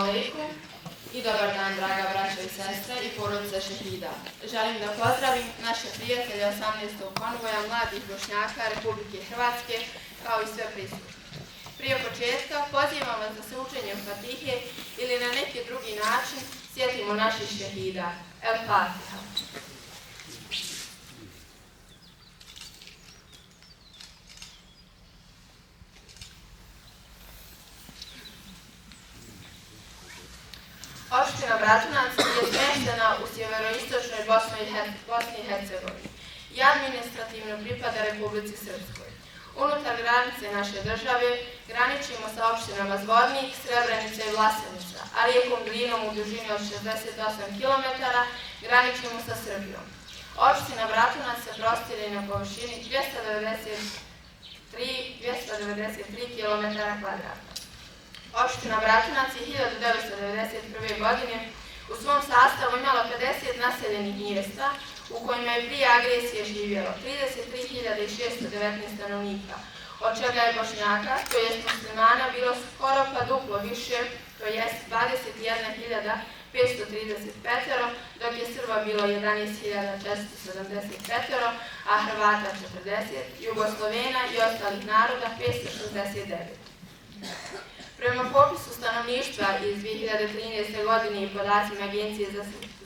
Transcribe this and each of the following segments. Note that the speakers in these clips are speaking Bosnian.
alejkum i dobar dan, draga braćo i sestre i porodice šehida. Želim da pozdravim naše prijatelje 18. konvoja mladih Bošnjaka Republike Hrvatske, kao i sve prisutne. Prije početka pozivam vas da se učenjem Fatihe ili na neki drugi način sjetimo naših šehida. El Fatiha. Opština Bratunac je smještena u sjeveroistočnoj Bosni i Hercegovini i administrativno pripada Republici Srpskoj. Unutar granice naše države graničimo sa opštinama Zvornik, Srebrenica i Vlasenica, a rijekom Drinom u dužini od 68 km graničimo sa Srbijom. Opština Bratunac se prostire na površini 293 km². Opština Bratunac je 1991. godine u svom sastavu imala 50 naseljenih mjesta u kojima je prije agresije živjelo 33.619 stanovnika, od čega je Bošnjaka, to jest muslimana, bilo skoro pa duplo više, to jest 21.535, dok je Srba bilo 11.475, a Hrvata 40, Jugoslovena i ostalih naroda 569. Prema popisu stanovništva iz 2013. godine i podacima Agencije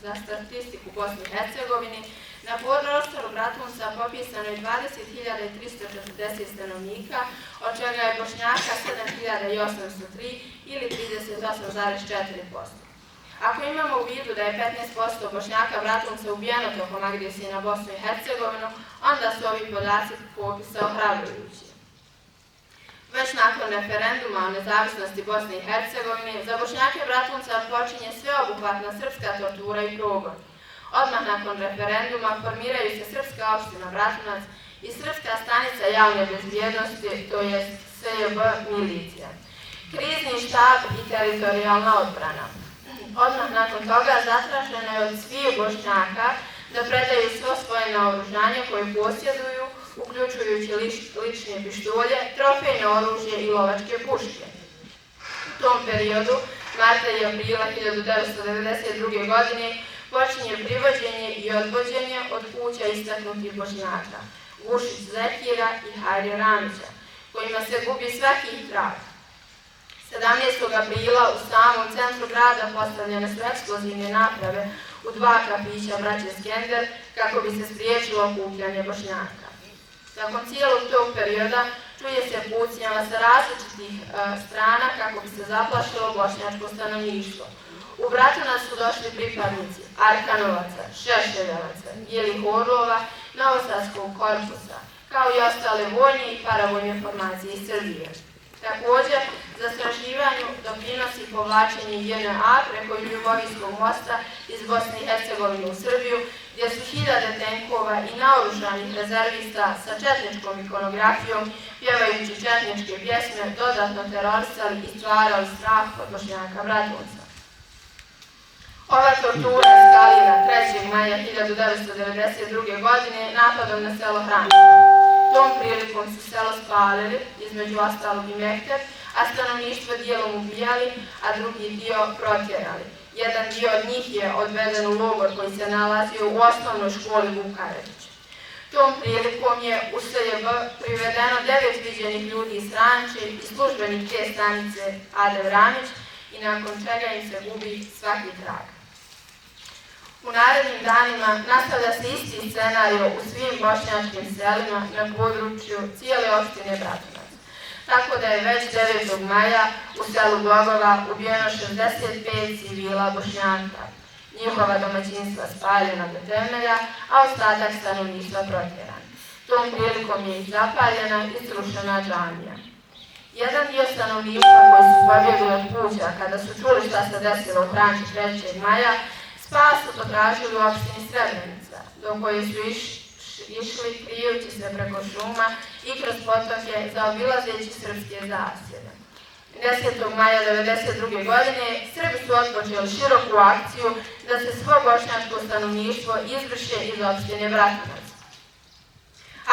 za statistiku Bosne i Hercegovine, na prostoru Bratunca popisano je 20.340 stanovnika, od čega je Bošnjaka 7.803 ili 38,4%. Ako imamo u vidu da je 15% Bošnjaka Bratunca ubijeno tokom agresije na Bosnu i Hercegovinu, onda su ovi podaci popisa ohrabrujući. Već nakon referenduma o nezavisnosti Bosne i Hercegovine, za Bošnjake Bratunca počinje sveobuhvatna srpska tortura i progon. Odmah nakon referenduma formiraju se Srpska opština Bratunac i Srpska stanica javne bezbjednosti, to je SJB milicija, krizni štab i teritorijalna odbrana. Odmah nakon toga zatraženo je od svih Bošnjaka da predaju svo svoje naoružanje koje posjeduju, uključujući lične pištolje, trofejno oružje i lovačke puške. U tom periodu, marta i aprila 1992. godine, počinje privođenje i odvođenje od kuća istaknutih Bošnjaka, Gušić Zekira i Hajri Ramića, kojima se gubi svaki trag. 17. aprila u samom centru grada postavljene su eksplozivne naprave u 2 kafića braće Skender kako bi se spriječilo okupljanje Bošnjaka. Nakon cijelog tog perioda čuje se pucnjava sa različitih strana kako bi se zaplašilo bošnjačko stanovništvo. U Bratunac su došli pripadnici Arkanovaca, Šešeljevaca, Bijelih orlova, Novosadskog korpusa, kao i ostale vojne i paravojne formacije iz Srbije. Također, zastrašivanju doprinosi povlačenje JNA preko Ljubovijskog mosta iz Bosne i Hercegovine u Srbiju, gdje su hiljade tenkova i naoružanih rezervista sa četničkom ikonografijom, pjevajući četničke pjesme, dodatno terorisali i stvarali strah od Bošnjaka Bratunca. Ova tortura eskalira 3. maja 1992. godine napadom na selo Hranića. Tom prilikom su selo spalili, između ostalog i mekteb, a stanovništvo dijelom ubijali, a drugi dio protjerali. Jedan dio od njih je odveden u logor koji se nalazio u osnovnoj školi Vukarević. Tom prilikom je u SJB privedeno 9 viđenih ljudi iz Ranče i službenik te stanice Ade Vranić i nakon čega im se gubi svaki trag. U narednim danima nastavlja se isti scenario u svim bošnjačkim selima na području cijele opštine Bratunac. Tako da je već 9. maja u selu Glogova ubijeno 65 civila Bošnjaka, njihova domaćinstva spaljena do temelja, a ostatak stanovništva protjeran. Tom prilikom je i zapaljena i srušena džamija. Jedan dio stanovništva koji su pobjegli od kuća kada su čuli šta se desilo u Hraniću 3. maja, spas su potražili u opštini Srebrenica, do koje su išli krijući se preko šuma i kroz potoke zaobilazeći srpske zasjede. 10. maja 1992. godine Srbi su otpočeli široku akciju da se svo bošnjačko stanovništvo izbriše iz opštine Bratunac.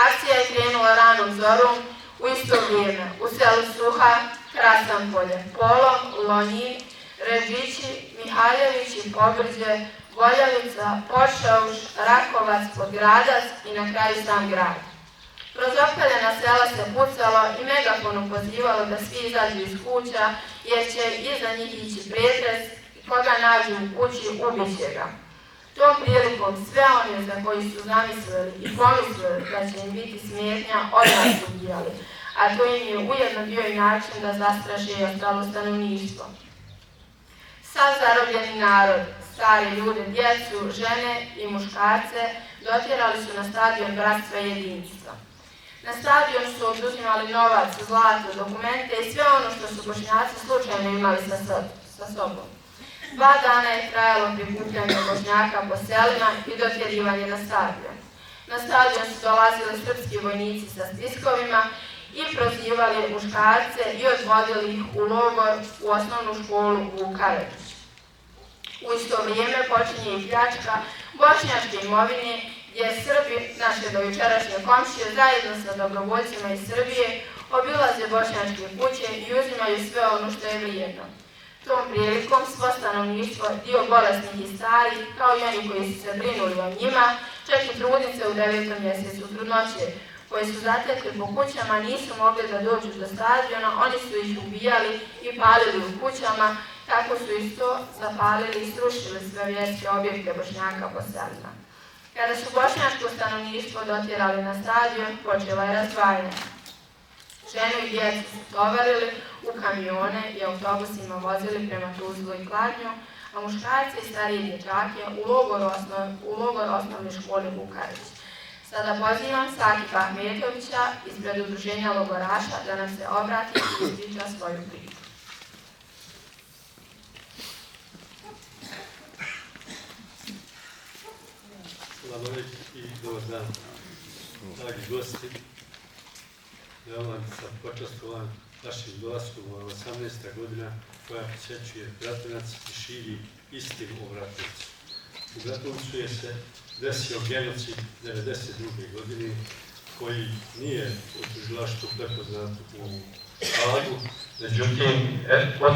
Akcija je krenula ranom zorom u isto vrijeme u selu Suha, Krasanpolje, Polom, Lonjin, Redžići, Mihaljevići, Pobrđe, Voljavica, Pošauš, Rakovac, Podgradac i na kraju sam grad. Kroz opkaljena sela se pucalo i megafonu pozivalo da svi izađu iz kuća, jer će iza njih ići pretres i koga nađu u kući ubiće ga. Tom prilikom sve one za koji su zamislili i pomislili da će im biti smetnja, odmah su ubijali, a to im je ujedno bio i način da zastraše i ostalo stanovništvo. Sav zarobljeni narod, stare ljude, djecu, žene i muškarce dotjerali su na stadion Bratstva i Jedinstva. Na stadion su oduzimali novac, zlato, dokumente i sve ono što su Bošnjaci slučajno imali sa sobom. 2 dana je trajalo prikupljanje Bošnjaka po selima i dotjerivanje na stadion. Na stadion su dolazili srpski vojnici sa spiskovima i prozivali muškarce i odvodili ih u logor u osnovnu školu u Karadžić. U isto vrijeme počinje i pljačka bošnjačke imovine, gdje Srbi, naše dojučerašnje komšije, zajedno sa dobrovoljcima iz Srbije, obilaze bošnjačke kuće i uzimaju sve ono što je vrijedno. Tom prilikom svo stanovništvo, dio bolesnih i starih, kao i oni koji su se brinuli o njima, čak i trudnice u 9. mjesecu trudnoće, koje su zatekli po kućama, nisu mogli da dođu do stadiona, oni su ih ubijali i palili u kućama, tako su isto zapalili i srušili sve vjerske objekte Bošnjaka po selima. Kada su bošnjačko stanovništvo dotjerali na stadion, počela je razdvajanje. Ženu i djecu su tovarili u kamione i autobusima vozili prema Tuzlu i Kladnju, a muškarci i starije dječake u logor osnovne škole u Karadžić. Sada pozivam Sakifa Ahmetovića ispred udruženja logoraša da nam se obrati i ispriča svoju priču. Salamu i dobar dan, dragi gosti. Ja vam sam počastvovan našim dolaskom u 18. godina koja posjećuje Bratunac i širi istinu o Bratuncu. U Bratuncu je se desio genocid 1992. godine koji nije u tužilaštvu prepoznat u Hagu, međutim,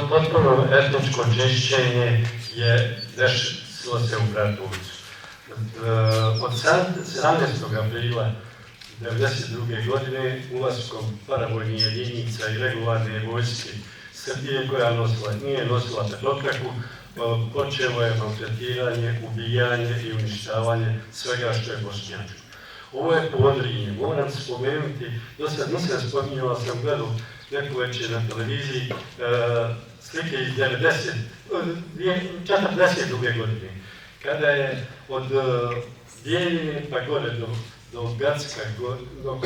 potpuno etničko čišćenje je desilo se u Bratuncu. Od 17. aprila 1992. godine ulaskom paravojnih jedinica i regularne vojske Srbije koja nije nosila petokraku, počelo je maltretiranje, ubijanje i uništavanje svega što je bošnjačko. Ovo je Podrinje, moram spomenuti, do sad nisam spominjala, sam gledao neku večer na televiziji slike iz 1942. godine, kada je od Bijeljine pa gore do Gacka, do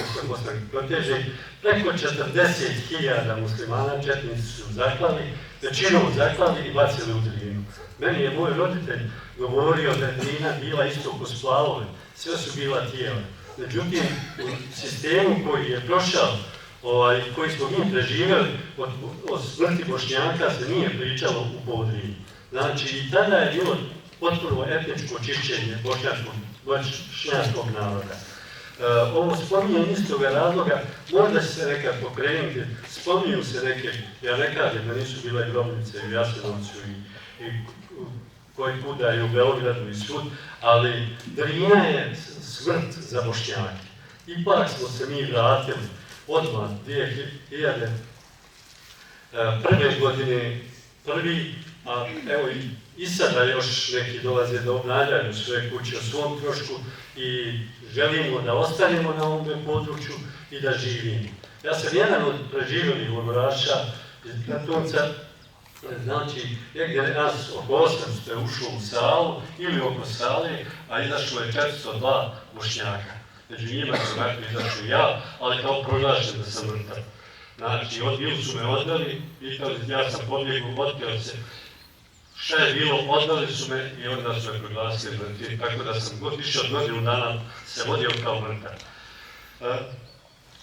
proteže, preko 40.000 muslimana četnici su zaklali, većinom zaklali i bacili u Drinu. Meni je moj roditelj govorio da je Drina bila isto ko splavove, sve su bila tijela. Međutim, u sistemu koji je prošao, koji smo mi preživjeli, od smrti Bošnjaka se nije pričalo u Podrinju. Znači, i tada je bilo potpuno etničko čišćenje bošnjačkog naroda. Ovo spominjem iz toga razloga, možda će se nekad pokrenuti, spominju se neke, ja ne kažem da nisu bile grobnice u Jasenovcu i koji puta je u Beogradu i svud, ali Drina je smrt za Bošnjake. Ipak smo se mi vratili odmah 2001. godine prvi, a evo i sada još neki dolaze da obnavljaju svoje kuće o svom trošku i želimo da ostanemo na ovom području i da živimo. Ja sam jedan od preživjelih logoraša iz Bratunca, znači negdje nas oko 800 je ušlo u salu ili oko sale, a izašlo je 402 Bošnjaka. Među njima sam nakon izašao ja, ali kao proglašen da sam mrtav. Znači, ili su me odveli, ja sam pobjegao, otpio se. Šta je bilo, odveli su me i onda su me proglasili mrtvi, tako da sam više od godinu dana se vodio kao mrtav.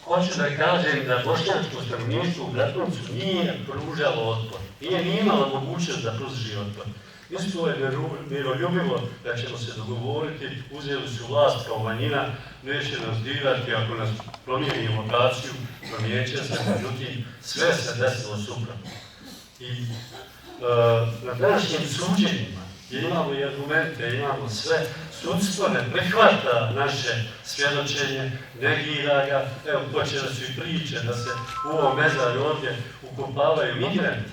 Hoću da kažem da bošnjačko stanovništvo u Bratuncu nije pružalo otpor, nije imalo mogućnost da pruži otpor. Mislilo je miroljubivo da ćemo se dogovoriti, uzeli su vlast kao manjina, neće nas dirati ako nas promijeni lokaciju, promijenit će se, međutim, sve se desilo suprotno. I na današnjim suđenjima, jer imamo i argumente, imamo sve, sudstvo ne prihvata naše svjedočenje, negira ga, evo počele su i priče da se u ovom mezarju ovdje ukopavaju migranti,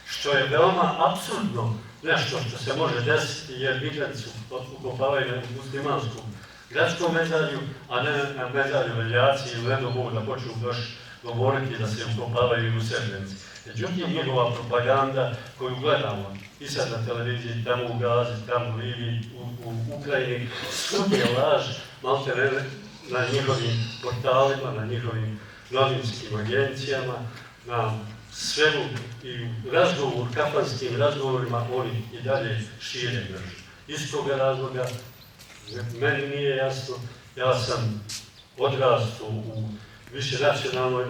što je veoma apsurdno nešto što se može desiti, jer migranti su ukopavaju na muslimanskom gradskom mezarju, a ne na mezarju Veljaci ili ne mogu da počnu još govoriti da se ukopavaju i u Srebrenici. Međutim, njegova propaganda koju gledamo i sad na televiziji, tamo u Gazi, tamo u Libiji, u Ukrajini, svud je laž, malte ne na njihovim portalima, na njihovim novinskim agencijama, na svemu i razgovor, kafanskim razgovorima oni i dalje šire mržnju. Iz toga razloga meni nije jasno, ja sam odrastao u višenacionalnoj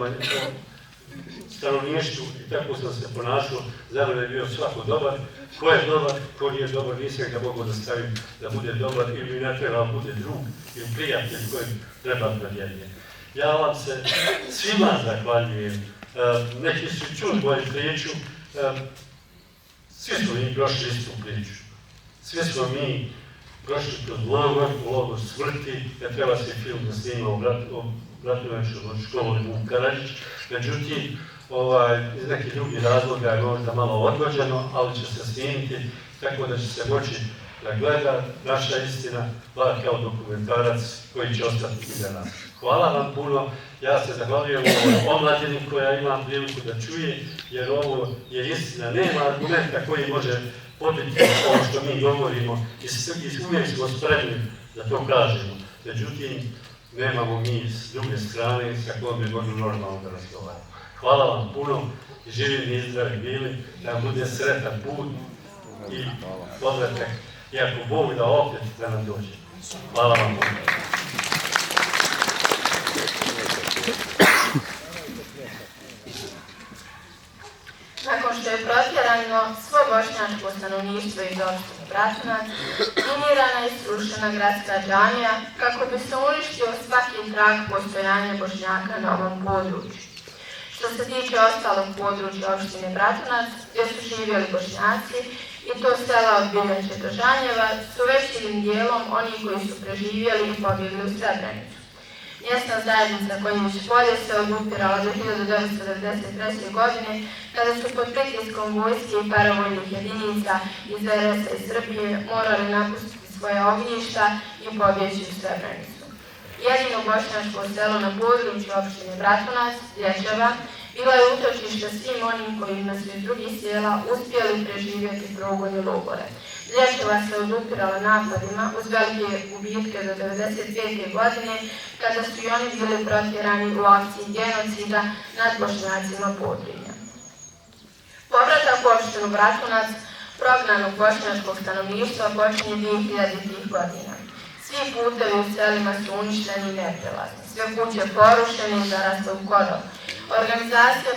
stanovništvu i tako sam se ponašao, za mene je bio svako dobar. Ko je dobar, ko nije dobar, nisam ga mogao da stavim da bude dobar ili ne treba bude drug ili prijatelj kojim treba da vjeruje. Ja vam se svima zahvaljujem. Neki su čuli moju priču, svi smo mi prošli istu priču. Svi smo mi prošli kroz logor smrti, jer treba se film da snima o Bratunovićevoj školi u Karadžić. Međutim, iz nekih drugih razloga je možda malo odgođeno, ali će se snimiti, tako da će se moći da gleda naša istina, bar kao dokumentarac koji će ostati iza nas. Hvala vam puno, ja se zahvaljujem omladini koja ima priliku da čuje, jer ovo je istina, nema argumenta koji može pobiti ovo što mi govorimo i uvijek smo spremni da to kažemo. Međutim, nemamo mi s druge strane sa kojom bi možemo normalno da razgovaramo. Hvala vam puno i živim i zdravi bili, da bude sretan put i povratak, i ako Bog da opet da nam dođe. Hvala vam puno. Nakon što je protjerano svo bošnjačko stanovništvo iz opštine Bratunac, minirana i srušena gradska džamija kako bi se uništio svaki trag postojanja Bošnjaka na ovom području. Što se tiče ostalog područja opštine Bratunac, gdje su živjeli Bošnjaci, i to sela od Biljače do Žanjeva, su većim dijelom oni koji su preživjeli i pobjegli u Srebrenicu. Mjesna zajednica Konjić Polje se odupirala do 1993. godine, kada su pod pritiskom vojske i paravojnih jedinica iz RS-a i Srbije morali napustiti svoje ognjišta i pobjeći u Srebrenicu. Jedino bošnjačko selo na području opštine Bratunac, Dječeva, bila je utočište svim onim kojima su iz drugih sjela uspjeli preživjeti progon i logore. Dječeva se odupirala napadima uz velike gubitke do 1995. godine, kada su i oni bili protjerani u akciji genocida nad Bošnjacima Podrinja. Povratak u opštinu Bratunac prognanog bošnjačkog stanovništva počinje 2000. godina. Svi putevi u selima su uništeni i neprelazni, sve kuće porušene i zarasle u korov. Organizacija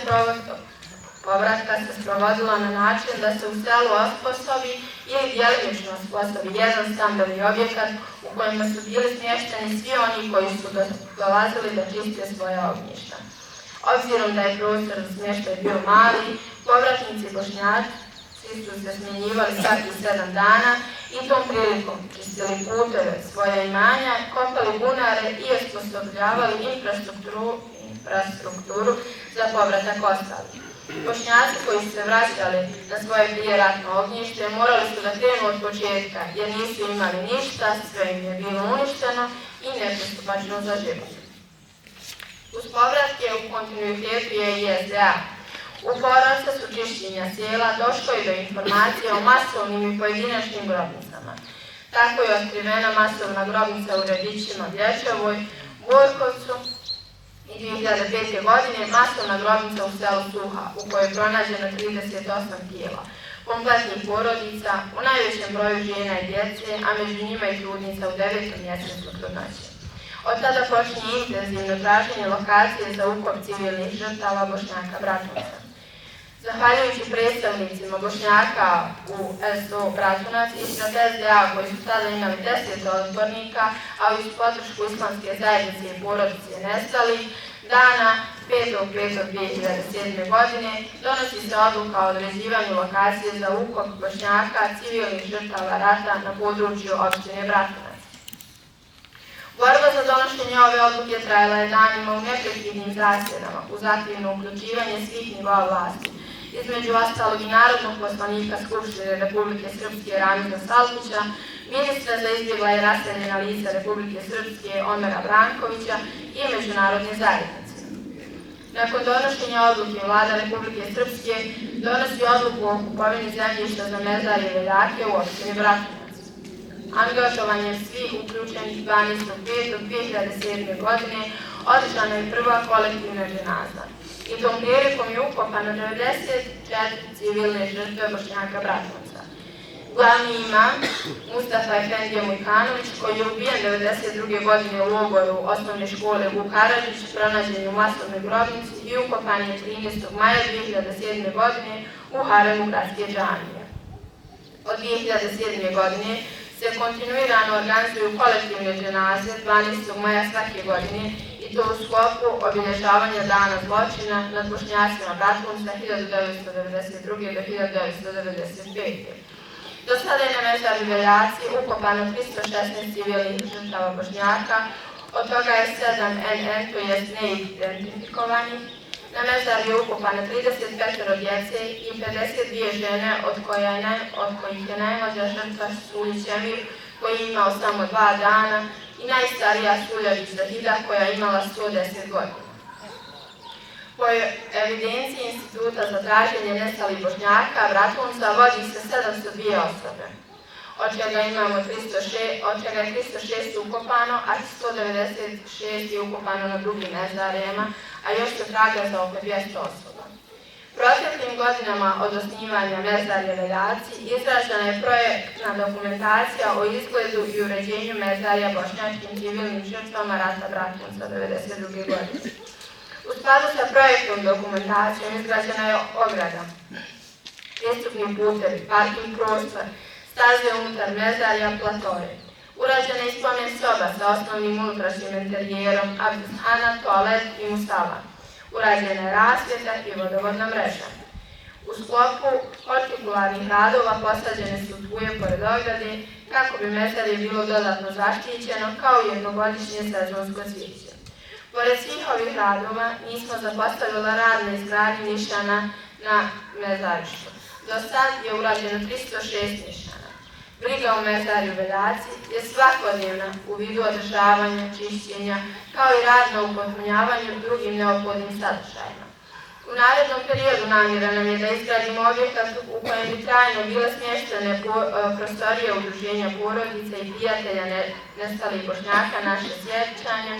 povratka se sprovodila na način da se u selu osposobi ili djelimično osposobi jedan stambeni objekat u kojima su bili smješteni svi oni koji su dolazili da čiste svoje ognjišta. Obzirom da je prostor za smještaj bio mali, povratnici Bošnjaci su se smjenjivali svaki 7 dana i tom prilikom čistili puteve svoja imanja, kopali bunare i osposobljavali infrastrukturu za povratak ostalih. Bošnjaci koji su se vraćali na svoje prijeratno ognjište morali su da krenu od početka jer nisu imali ništa, sve im je bilo uništeno i nepristupačno za život. Uz povratke u kontinuitetu je i SDA. U procesu čišćenja sjela došlo je do informacije o masovnim i pojedinačnim grobnicama. Tako je otkrivena masovna grobnica u Redićima, Dječevoj, Burkovcu i 2005. godine masovna grobnica u selu Suha, u kojoj je pronađeno 38 tijela, kompletnih porodica, u najvećem broju žena i djece, a među njima i trudnica u 9. mjesecu trudnoće. Od tada počinje intenzivno traženje lokacije za ukop civilnih žrtava Bošnjaka Bratunca. Zahvaljujući predstavnicima Bošnjaka u SO Bratunac i ispred SDA koji su tada imali 10 odbornika, a uz podršku islamske zajednice i porodice nestali, dana 5.5.2007. godine donosi se odluka o određivanju lokacije za ukop Bošnjaka civilnih žrtava rata na području opštine Bratunac. Borba za donošenje ove odluke trajala je danima u neprekidnim zasjedama uz aktivno uključivanje svih nivoa vlasti, između ostalog i narodnog poslanika Skupštine Republike Srpske Ramiza Saltića, ministra za izbjegla i raseljena lica Republike Srpske Omera Brankovića i međunarodne zajednice. Nakon donošenja odluke Vlada Republike Srpske donosi odluku o kupovini zemljišta za mezar i veljake u opštini Bratunac. Angažovanjem svih uključenih 12.5.2007. godine održana je prva kolektivna dženaza i tom prilikom je ukopano 94 civilne žrtve Bošnjaka Bratunca. Glavni imam, Mustafa Efendija Mujkanović, koji je ubijen 1992. godine u logoru osnovne škole Vuk Karadžić, pronađen je u masovnoj grobnici i ukopan je 13. maja 2007. godine u haremu gradske džamije. Od 2007. godine se kontinuirano organizuju kolektivne dženaze 12. maja svake godine i to u sklopu obilježavanja dana zločina nad Bošnjacima Bratunca 1992. do 1995. Do sada je na mezari veljaci ukopano 316 civilnih žrtava Bošnjaka, od toga je 7 NN, to jest neidentifikovanih. Na mezari je ukopano 35 djece i 52 žene, od kojih je najmlađa žrtva Suljić Emir, koji je imao samo 2 dana, i najstarija Suljavić Zahida, koja je imala 110 godina. Po evidenciji Instituta za traženje nestalih Bošnjaka Bratunca vodi se 702 osobe, od čega imamo 306 ukopano, a 196 je ukopano na drugim mezarjama, a još se traga za oko 200 osoba. Proteklim godinama od osnivanja mezarja veljaci izražena je projektna dokumentacija o izgledu i uređenju mezarja bošnjačkim civilnim žrtvama rata Bratunca 1992. godine. U skladu sa projektnom dokumentacijom izgrađena je ograda, pristupni putevi, parking prostor, staze unutar mezarja, platore. Urađena je spomen soba sa osnovnim unutrašnjim interijerom, abdesthana, toalet i musala. Urađena je rasvjeta i vodovodna mreža. U sklopu hortikularnih radova posađene su tuje pored ograde kako bi mezarje bilo dodatno zaštićeno kao i jednogodišnje sezonsko cvijeće. Pored svih ovih radova nismo zapostavili rad na izgradnji nišana na mezarištu. Do sad je urađeno 306 nišana. Briga o mezarju veljaci je svakodnevna u vidu održavanja, čišćenja, kao i rad na upotpunjavanju drugim neophodnim sadržajima. U narednom periodu namjera nam je da izgradimo objekat u kojem bi trajno bile smještene prostorije udruženja porodica i prijatelja nestalih Bošnjaka, naše sjećanje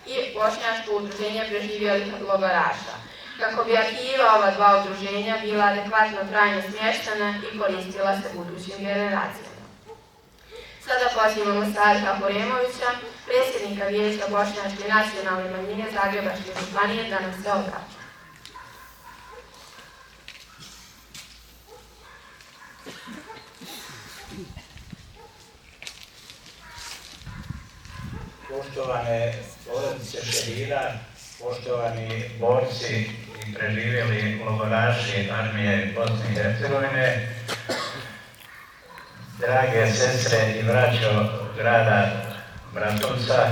i Bošnjačko udruženje preživjelih logoraša, kako bi arhiva ova dva udruženja bila adekvatno trajno smještena i koristila se budućim generacijama. Sada pozivamo Starka Horemovića, predsjednika Vijeća Bošnjačke nacionalne manjine Zagrebačke županije, da nam se obraća. Poštovane porodice šehida, poštovani borci i preživjeli logoraši armije Bosne i Hercegovine, drage sestre i braćo grada Bratunca,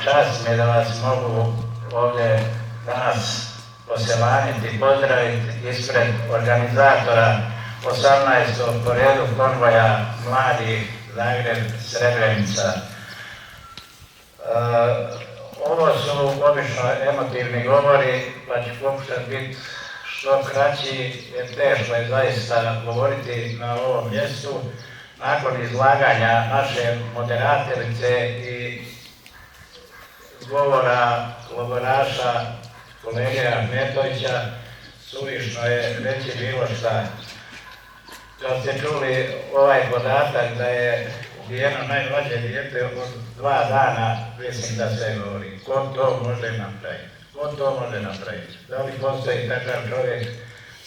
čast mi je da vas mogu ovdje danas poselaniti i pozdraviti ispred organizatora 18. po redu konvoja mladih Zagreb-Srebrenica. Ovo su obično emotivni govori, pa ću pokušati biti što kraći, jer teško je zaista govoriti na ovom mjestu. Nakon izlaganja naše moderatorice i govora logoraša kolege Ahmetovića, suvišno je reći bilo šta. Kad ste čuli ovaj podatak da je ubijeno najmlađe dijete od 2 dana, mislim da se govori. Ko to može napraviti? Ko to može napraviti? Da li postoji takav čovjek?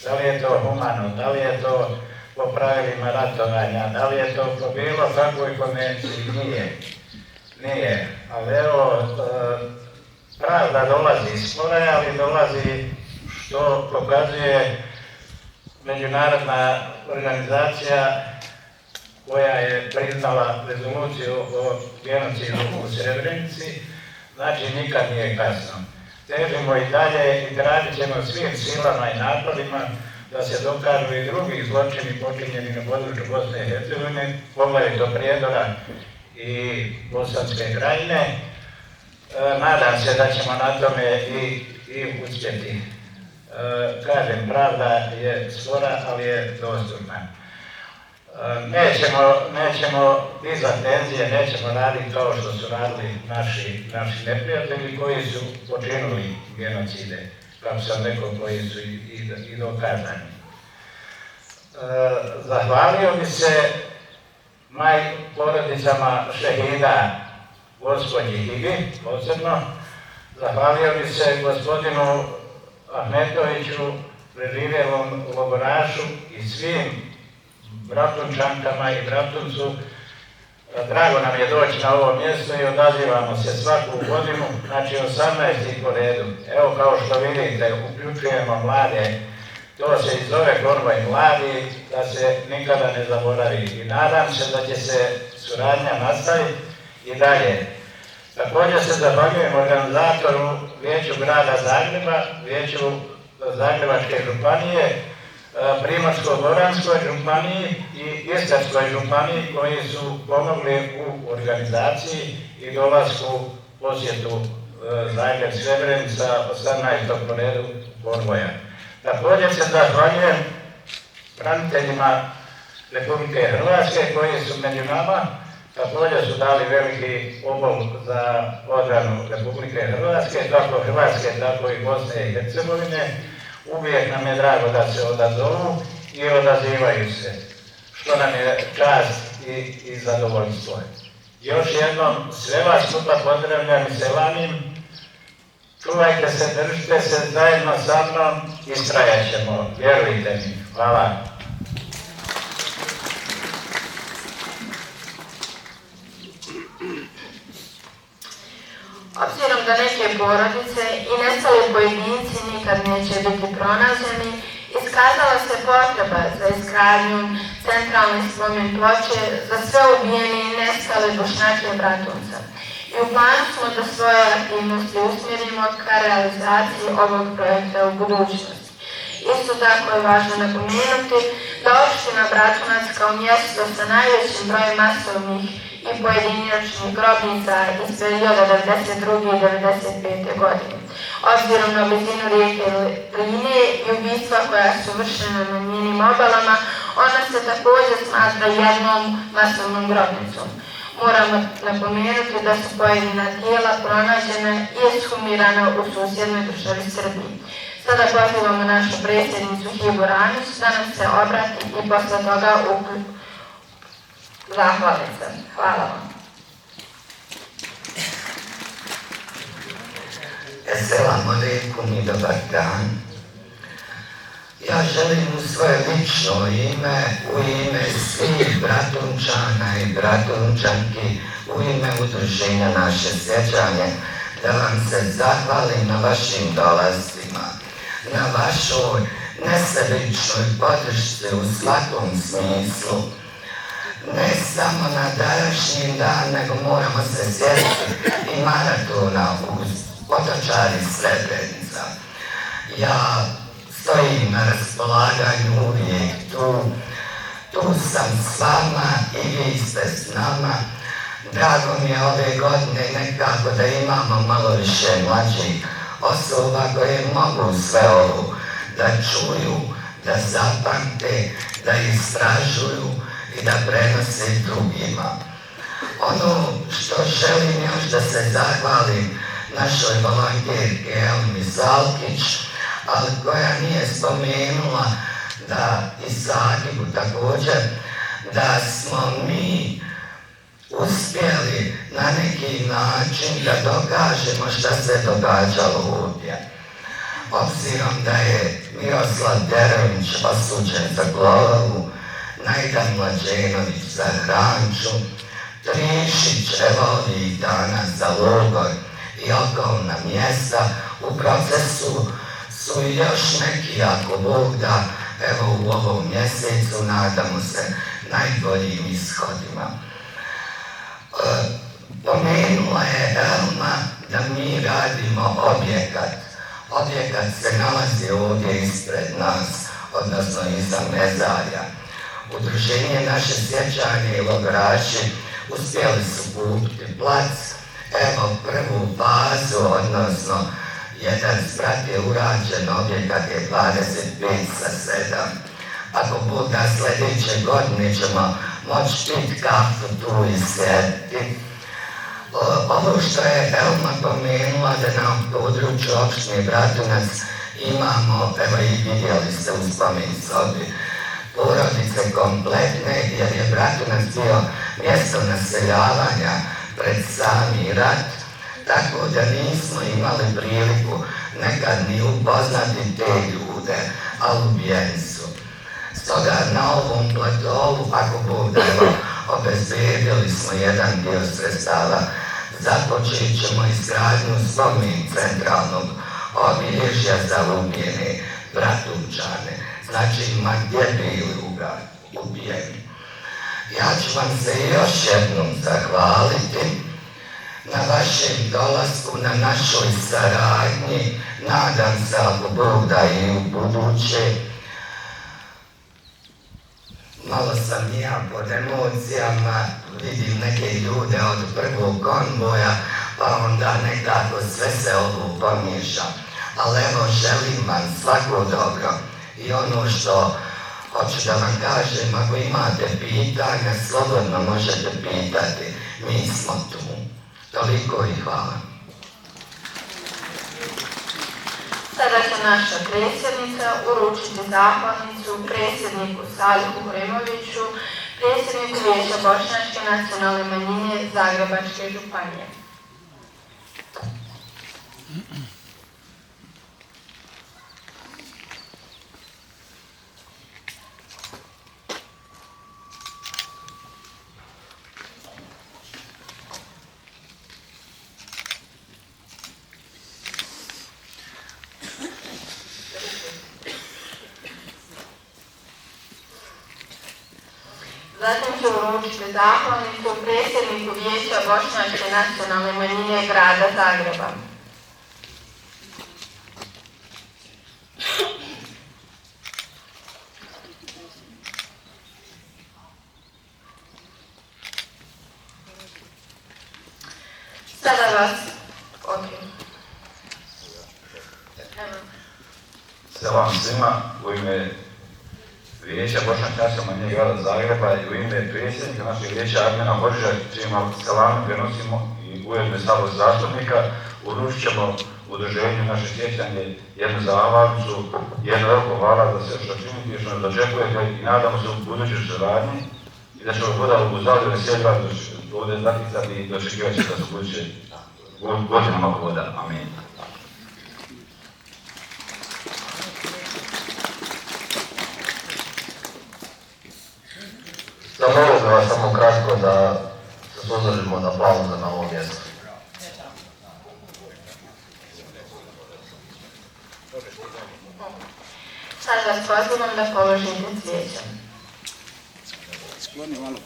Da li je to humano? Da li je to po pravilima ratovanja? Da li je to po bilo kakvoj konvenciji? Nije. Ali evo, pravda dolazi spora, ali dolazi što pokazuje međunarodna organizacija koja je priznala rezoluciju o genocidu u Srebrenici, znači nikad nije kasno. Težimo i dalje i tražit ćemo svim silama i naporima da se dokažu i drugi zločini počinjeni na području Bosne i Hercegovine, poglavito Prijedora i Bosanske krajine. Nadam se da ćemo na tome i uspjeti. Kažem, pravda je spora, ali je dostupna. Nećemo dizati tenzije, nećemo raditi kao što su radili naši neprijatelji koji su počinili genocide, kako sam rekao, koji su i dokazani. Zahvalio bi se porodicama šehida gospođi Hibi, posebno. Zahvalio bi se gospodinu Ahmetoviću, preživjelom logorašu i svim Bratunčankama i Bratuncu. Drago nam je doći na ovo mjesto i odazivamo se svaku godinu, znači 18. po redu. Evo, kao što vidite, uključujemo mlade, to se i zove Konvoj mladi, da se nikada ne zaboravi. I nadam se da će se suradnja nastaviti i dalje. Također se zahvaljujem organizatoru Vijeću grada Zagreba, Vijeću Zagrebačke županije, Primorsko-goranskoj županiji i Istarskoj županiji koji su pomogli u organizaciji i dolasku posjetu Zagreb Srebrenica 18. po redu konvoja. Također se zahvaljujem braniteljima Republike Hrvatske koji su među nama, također su dali veliki obol za obranu Republike Hrvatske, tako Hrvatske, tako i Bosne i Hercegovine. Uvijek nam je drago da se odazovu i odazivaju se, što nam je čast i zadovoljstvo. Još jednom sve vas skupa pozdravljam i selamim. Čuvajte se, držite se zajedno sa mnom, istrajat ćemo, vjerujte mi. Hvala. Obzirom da neke porodice i nestali pojedinci nikad neće biti pronađeni, iskazala se potreba za izgradnjom centralne spomen ploče za sve ubijene i nestale Bošnjake Bratunca. I u planu smo da svoje aktivnosti usmjerimo ka realizaciji ovog projekta u budućnosti. Isto tako je važno napomenuti da opština Bratunac kao mjesto sa najvećim brojem masovnih i pojedinačnih grobnica iz perioda 1992. i 1995. godine. Obzirom na blizinu rijeke Line i ubistva koja su vršena na njenim obalama, ona se također smatra jednom masovnom grobnicom. Moramo napomenuti da su pojedina tijela pronađena i ekshumirana u susjednoj državi Srbiji. Sada pozivamo našu predsjednicu Hibu Ranić da nam se obrati i posle toga zahvalim se. Hvala vam. Assalamu alaikum i dobar dan. Ja želim u svoje lično ime, u ime svih Bratunčana i Bratunčanki, u ime udruženja Naše sjećanje, da vam se zahvalim na vašim dolascima, na vašoj nesebičnoj podršci u svakom smislu. Ne samo na današnji dan, nego moramo se sjetiti i maratona u Potočari Srebrenica. Ja stojim na raspolaganju uvijek tu sam s vama i vi ste s nama. Drago mi je ove godine nekako da imamo malo više mlađih osoba koje mogu sve ovo da čuju, da zapamte, da istražuju i da prenose drugima. Ono što želim još da se zahvalim našoj volonterki Elmi Zalkić, ali koja nije spomenula da i Zagibu također, da smo mi uspjeli na neki način da dokažemo šta se događalo ovdje. Obzirom da je Miroslav Derović osuđen za glavu, Najdan Mlađenović za Hranču, Trišić evo ovih dana za logor i okolna mjesta. U procesu su još neki, ako Bog da, evo u ovom mjesecu nadamo se najboljim ishodima. Pomenula je Elma da mi radimo objekat. Objekat se nalazi ovdje ispred nas, odnosno iza mezarja. Udruženje Naše sjećanje i logoraši uspjeli su kupiti plac. Evo prvu fazu, odnosno jedan sprat je urađen, objekat je 25/7. Ako Bog da, sljedeće godine ćemo moći piti kafu tu i sjediti. Ovo što je Elma pomenula da na području opštine Bratunac imamo, evo i vidjeli ste u spomen sobi, porodice kompletne, jer je Bratunac bio mjesto naseljavanja pred sami rat, tako da nismo imali priliku nekad ni upoznati te ljude, ali ubijeni su. Stoga na ovom platovu, ako Bog da, obezbedili smo jedan dio sredstava, započet ćemo izgradnju spomen centralnog obilježja za ubijene Bratunčane, znači ma gdje bili ubijeni. Ja ću vam se još jednom zahvaliti na vašem dolasku, na našoj saradnji, nadam se ako Bog da i u buduće. Malo sam ja pod emocijama, vidim neke ljude od prvog konvoja, pa onda nekako sve se ovo pomiješa. Ali evo, želim vam svako dobro i ono što hoću da vam kažem, ako imate pitanja, slobodno možete pitati, mi smo tu. Toliko i hvala. Sada će naša predsjednica uručiti zahvalnicu predsjedniku Salihu Hremoviću, predsjedniku Vijeća Bošnjačke nacionalne manjine Zagrebačke županije. Zatim ću uručiti zahvalnicu predsjedniku Vijeća Bošnjačke nacionalne manjine grada Zagreba. Sada vas otkrijem. Selam svima, u ime Vijeća Bošnjačke nacionalne manjine grada Zagreba i u ime predsjednika našeg vijeća Armena Božića, čijima selame prenosimo i ujedno saborskog zastupnika, uručit ćemo udruženju Naše sjećanje jednu zahvalnicu, jedno veliko hvala za sve što činite i što nas dočekujete i nadamo se u budućoj suradnji i da ćemo voda u Zagrebu sjedva ovdje zaticati i dočekivat će da se buduće godinama voda. Amin. Zamolio bih vas samo kratko da se suzdržimo od aplauza na ovom mjestu. Sad vas pozivam da položite cvijeće. Skloni malo.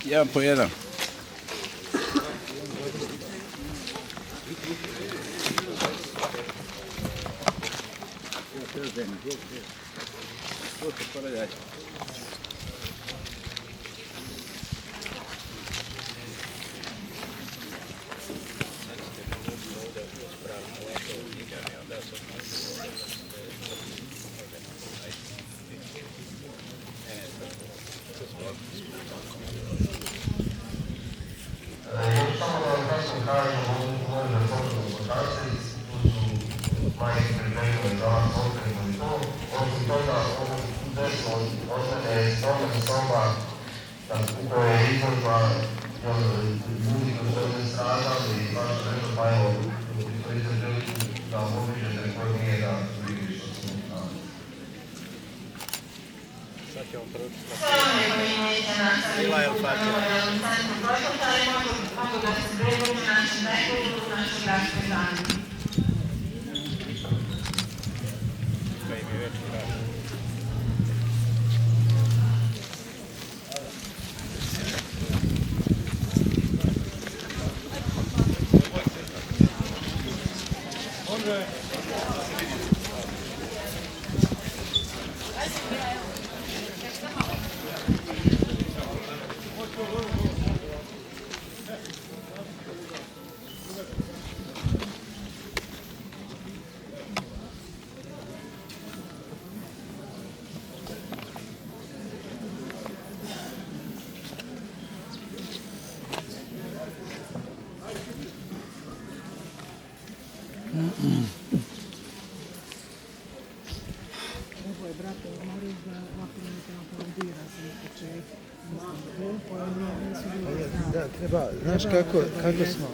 Jedan po jedan. Samo da vam kasno kažem, molim da počnemo počasti, tu su moje pripremile za vas potrebno i to. Osim toga, ovo desno od mene je spomen soba u kojoj je izložba ljudi koji su ovdje stradali i baš nešto, pa evo, to želite da obiđete koji nije da vidi što smo. mogu da se privuče našem najbolju, našoj gradskoj zajednici. Ovo je, brate, moraš da ovako ne aplaudirati za početak. Da, treba, znaš kako smo...